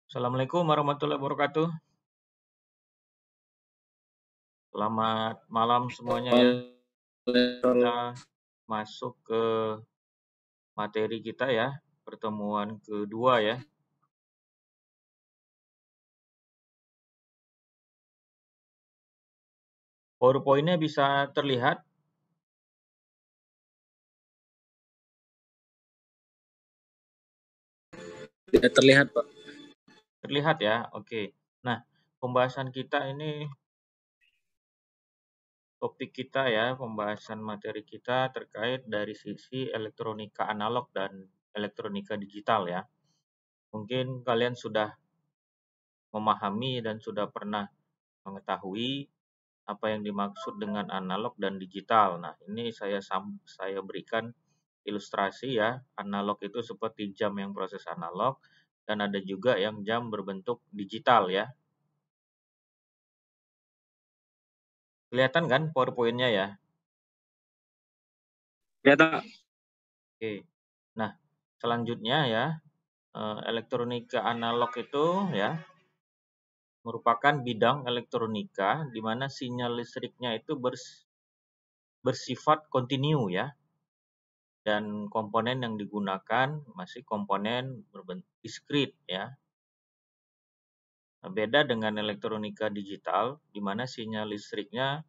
Assalamualaikum warahmatullahi wabarakatuh. Selamat malam semuanya ya. Kita masuk ke materi kita ya, pertemuan kedua ya. PowerPoint-nya bisa terlihat? Tidak terlihat, Pak. Terlihat ya, oke. Nah, pembahasan kita ini, topik kita ya, pembahasan materi kita terkait dari sisi elektronika analog dan elektronika digital ya. Mungkin kalian sudah memahami dan sudah pernah mengetahui apa yang dimaksud dengan analog dan digital. Nah, ini saya berikan ilustrasi ya. Analog itu seperti jam yang proses analog dan ada juga yang jam berbentuk digital ya. Kelihatan kan PowerPoint-nya ya? Kelihatan, Pak. Oke. Nah, selanjutnya ya, elektronika analog itu ya merupakan bidang elektronika di mana sinyal listriknya itu bersifat kontinu ya. Dan komponen yang digunakan masih komponen berbentuk diskrit ya. Beda dengan elektronika digital di mana sinyal listriknya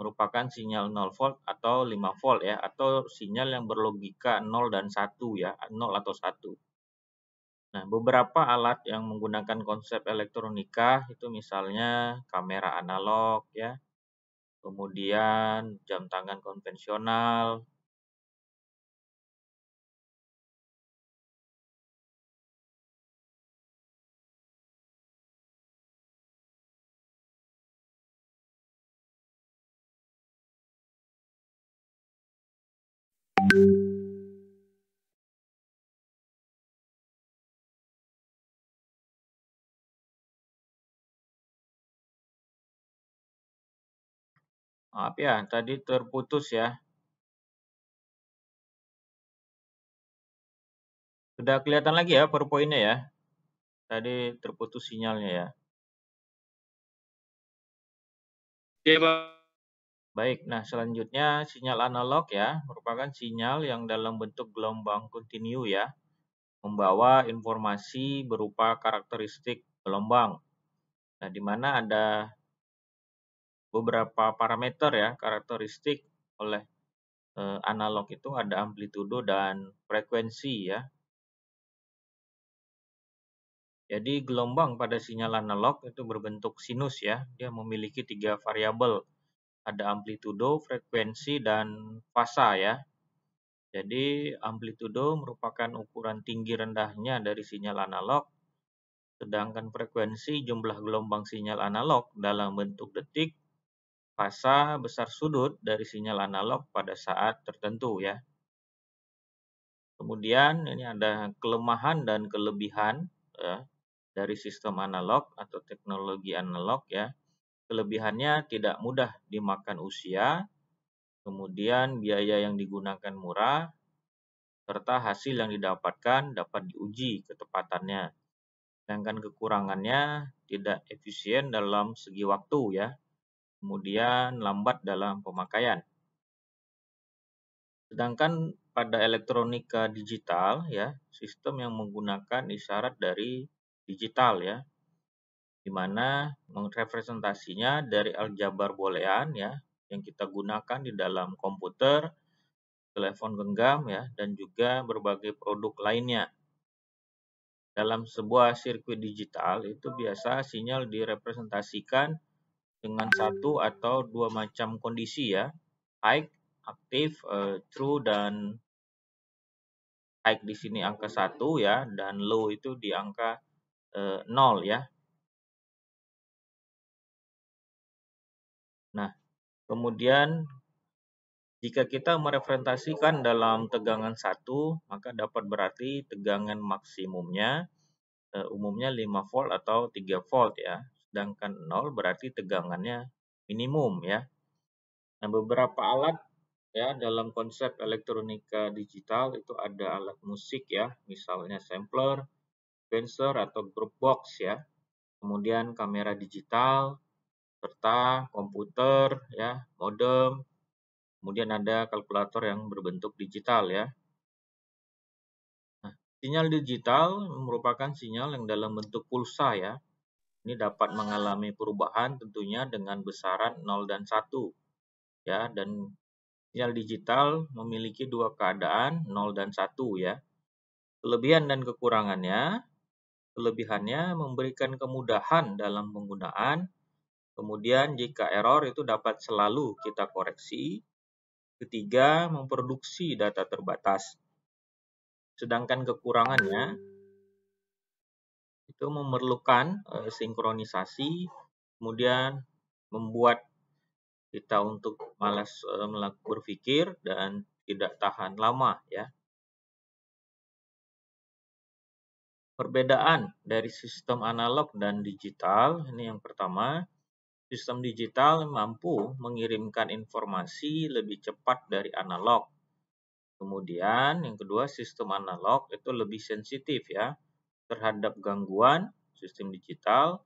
merupakan sinyal 0 volt atau 5 volt ya, atau sinyal yang berlogika 0 dan 1 ya, 0 atau 1. Nah, beberapa alat yang menggunakan konsep elektronika itu misalnya kamera analog ya, kemudian jam tangan konvensional. Maaf ya, tadi terputus ya. Sudah kelihatan lagi ya PowerPoint-nya ya. Tadi terputus sinyalnya ya. Oke, Pak. Baik, nah selanjutnya sinyal analog ya, merupakan sinyal yang dalam bentuk gelombang kontinu ya, membawa informasi berupa karakteristik gelombang. Nah, di mana ada beberapa parameter ya, karakteristik oleh analog itu ada amplitudo dan frekuensi ya. Jadi gelombang pada sinyal analog itu berbentuk sinus ya, dia memiliki 3 variabel, ada amplitudo, frekuensi, dan fasa ya. Jadi amplitudo merupakan ukuran tinggi rendahnya dari sinyal analog, sedangkan frekuensi jumlah gelombang sinyal analog dalam bentuk detik, fasa besar sudut dari sinyal analog pada saat tertentu ya. Kemudian ini ada kelemahan dan kelebihan ya, dari sistem analog atau teknologi analog ya. Kelebihannya tidak mudah dimakan usia, kemudian biaya yang digunakan murah, serta hasil yang didapatkan dapat diuji ketepatannya. Sedangkan kekurangannya tidak efisien dalam segi waktu ya, kemudian lambat dalam pemakaian. Sedangkan pada elektronika digital ya, sistem yang menggunakan isyarat dari digital ya, di mana merepresentasinya dari aljabar boolean ya, yang kita gunakan di dalam komputer, telepon genggam ya, dan juga berbagai produk lainnya. Dalam sebuah sirkuit digital itu biasa sinyal direpresentasikan dengan satu atau dua macam kondisi ya, high, aktif, true, dan high di sini angka 1 ya, dan low itu di angka 0 ya. Nah, kemudian jika kita merepresentasikan dalam tegangan 1, maka dapat berarti tegangan maksimumnya umumnya 5 volt atau 3 volt ya. Sedangkan 0 berarti tegangannya minimum ya. Nah, beberapa alat ya dalam konsep elektronika digital itu ada alat musik ya, misalnya sampler, sequencer atau group box ya. Kemudian kamera digital serta komputer ya, modem. Kemudian ada kalkulator yang berbentuk digital ya. Nah, sinyal digital merupakan sinyal yang dalam bentuk pulsa ya. Ini dapat mengalami perubahan tentunya dengan besaran 0 dan 1 ya, dan sinyal digital memiliki dua keadaan 0 dan 1 ya. Kelebihan dan kekurangannya. Kelebihannya memberikan kemudahan dalam penggunaan. Kemudian jika error itu dapat selalu kita koreksi. Ketiga, memproduksi data terbatas. Sedangkan kekurangannya itu memerlukan sinkronisasi, kemudian membuat kita untuk malas berpikir dan tidak tahan lama ya. Perbedaan dari sistem analog dan digital, ini yang pertama. Sistem digital mampu mengirimkan informasi lebih cepat dari analog. Kemudian yang kedua, sistem analog itu lebih sensitif ya terhadap gangguan. Sistem digital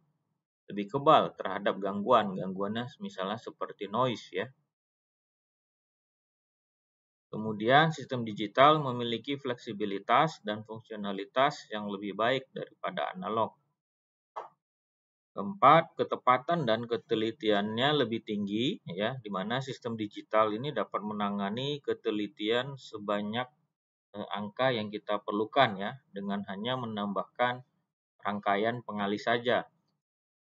lebih kebal terhadap gangguannya misalnya seperti noise ya. Kemudian sistem digital memiliki fleksibilitas dan fungsionalitas yang lebih baik daripada analog. Keempat, ketepatan dan ketelitiannya lebih tinggi ya, di mana sistem digital ini dapat menangani ketelitian sebanyak angka yang kita perlukan ya, dengan hanya menambahkan rangkaian pengalih saja.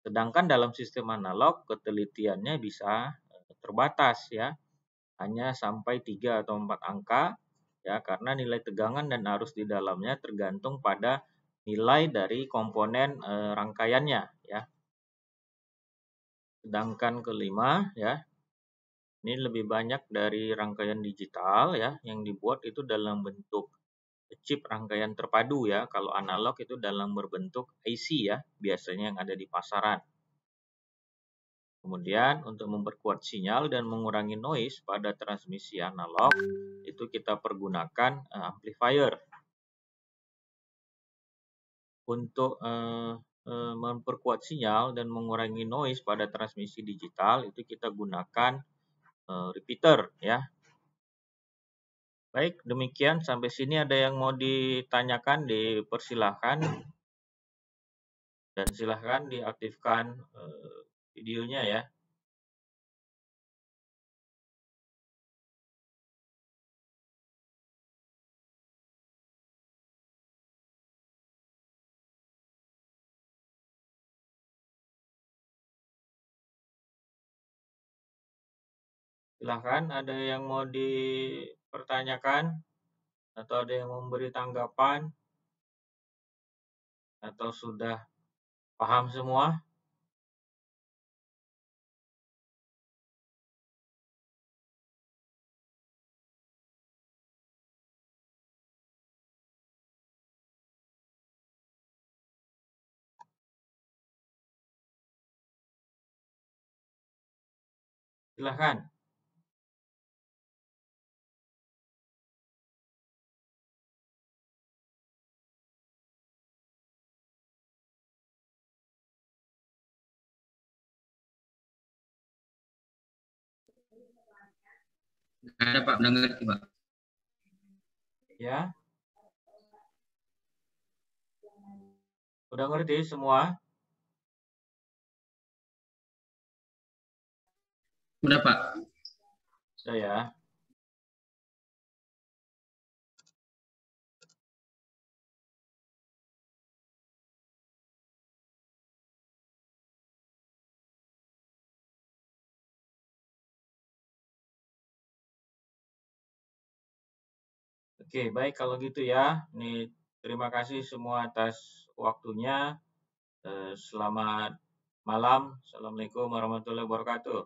Sedangkan dalam sistem analog ketelitiannya bisa terbatas ya, hanya sampai 3 atau 4 angka ya, karena nilai tegangan dan arus di dalamnya tergantung pada nilai dari komponen rangkaiannya ya. Sedangkan kelima ya, ini lebih banyak dari rangkaian digital ya yang dibuat itu dalam bentuk chip rangkaian terpadu ya. Kalau analog itu dalam berbentuk IC ya, biasanya yang ada di pasaran. Kemudian untuk memperkuat sinyal dan mengurangi noise pada transmisi analog itu kita pergunakan amplifier. Untuk memperkuat sinyal dan mengurangi noise pada transmisi digital itu kita gunakan repeater ya. Baik, demikian sampai sini ada yang mau ditanyakan, dipersilahkan dan silahkan diaktifkan videonya ya. Silahkan, ada yang mau dipertanyakan atau ada yang memberi tanggapan atau sudah paham semua? Silahkan. Ada Pak, udah ngerti Pak. Ya. Udah ngerti semua? Udah Pak. Sudah ya. Oke, baik kalau gitu ya. Ini terima kasih semua atas waktunya. Selamat malam. Assalamualaikum warahmatullahi wabarakatuh.